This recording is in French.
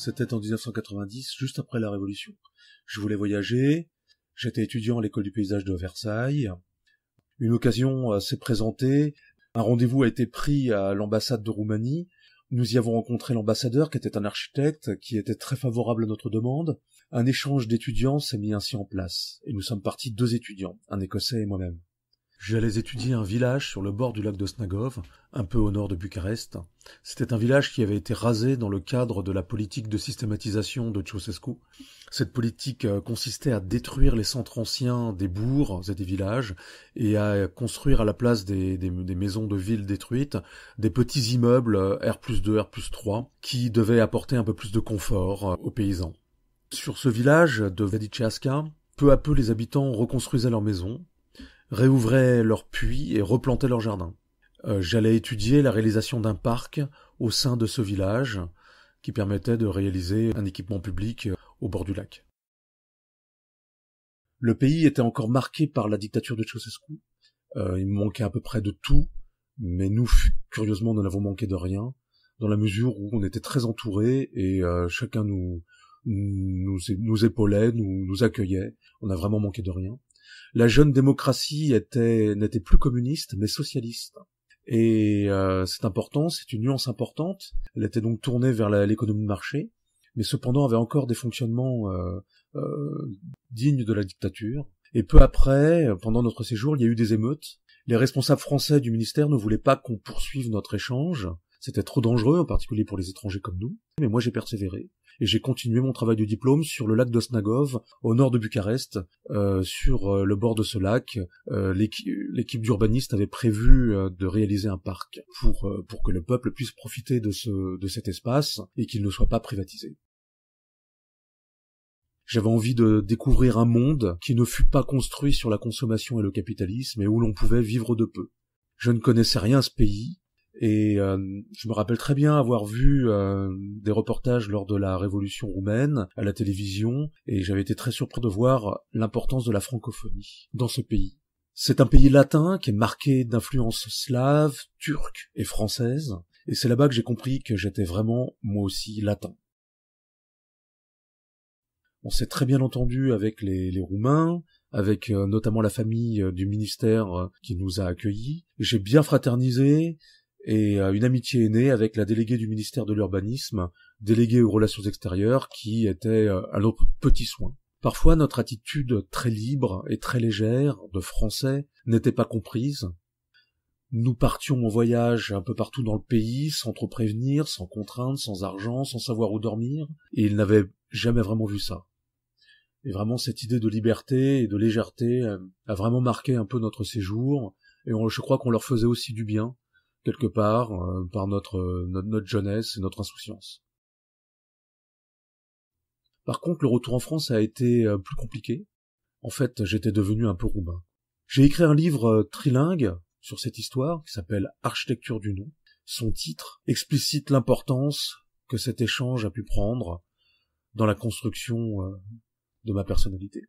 C'était en 1990, juste après la Révolution. Je voulais voyager, j'étais étudiant à l'école du paysage de Versailles. Une occasion s'est présentée, un rendez-vous a été pris à l'ambassade de Roumanie. Nous y avons rencontré l'ambassadeur qui était un architecte, qui était très favorable à notre demande. Un échange d'étudiants s'est mis ainsi en place, et nous sommes partis 2 étudiants, un Écossais et moi-même. J'allais étudier un village sur le bord du lac de Snagov, un peu au nord de Bucarest. C'était un village qui avait été rasé dans le cadre de la politique de systématisation de Ceausescu. Cette politique consistait à détruire les centres anciens des bourgs et des villages et à construire à la place des maisons de ville détruites des petits immeubles R+2, R+3 qui devaient apporter un peu plus de confort aux paysans. Sur ce village de Vediceasca, peu à peu les habitants reconstruisaient leurs maisons, réouvraient leurs puits et replantaient leurs jardins. J'allais étudier la réalisation d'un parc au sein de ce village qui permettait de réaliser un équipement public au bord du lac. Le pays était encore marqué par la dictature de Ceausescu. Il manquait à peu près de tout, mais nous, curieusement, nous n'avons manqué de rien, dans la mesure où on était très entourés et chacun nous épaulait, nous accueillait. On n'a vraiment manqué de rien. La jeune démocratie n'était plus communiste, mais socialiste. Et c'est important, c'est une nuance importante. Elle était donc tournée vers l'économie de marché, mais cependant avait encore des fonctionnements dignes de la dictature. Et peu après, pendant notre séjour, il y a eu des émeutes. Les responsables français du ministère ne voulaient pas qu'on poursuive notre échange. C'était trop dangereux, en particulier pour les étrangers comme nous. Mais moi, j'ai persévéré. Et j'ai continué mon travail de diplôme sur le lac de Snagov, au nord de Bucarest. Sur le bord de ce lac, l'équipe d'urbanistes avait prévu de réaliser un parc pour que le peuple puisse profiter de cet espace et qu'il ne soit pas privatisé. J'avais envie de découvrir un monde qui ne fût pas construit sur la consommation et le capitalisme et où l'on pouvait vivre de peu. Je ne connaissais rien à ce pays. Et je me rappelle très bien avoir vu des reportages lors de la Révolution roumaine à la télévision, et j'avais été très surpris de voir l'importance de la francophonie dans ce pays. C'est un pays latin qui est marqué d'influences slaves, turques et françaises, et c'est là-bas que j'ai compris que j'étais vraiment, moi aussi, latin. On s'est très bien entendu avec les Roumains, avec notamment la famille du ministère qui nous a accueillis. J'ai bien fraternisé, et une amitié est née avec la déléguée du ministère de l'Urbanisme, déléguée aux relations extérieures, qui était à notre petit soin. Parfois, notre attitude très libre et très légère de Français n'était pas comprise. Nous partions en voyage un peu partout dans le pays, sans trop prévenir, sans contrainte, sans argent, sans savoir où dormir, et ils n'avaient jamais vraiment vu ça. Et vraiment, cette idée de liberté et de légèreté a vraiment marqué un peu notre séjour, et je crois qu'on leur faisait aussi du bien, quelque part, par notre jeunesse et notre insouciance. Par contre, le retour en France a été plus compliqué. En fait, j'étais devenu un peu roumain. J'ai écrit un livre trilingue sur cette histoire, qui s'appelle Architecture du nom. Son titre explicite l'importance que cet échange a pu prendre dans la construction de ma personnalité.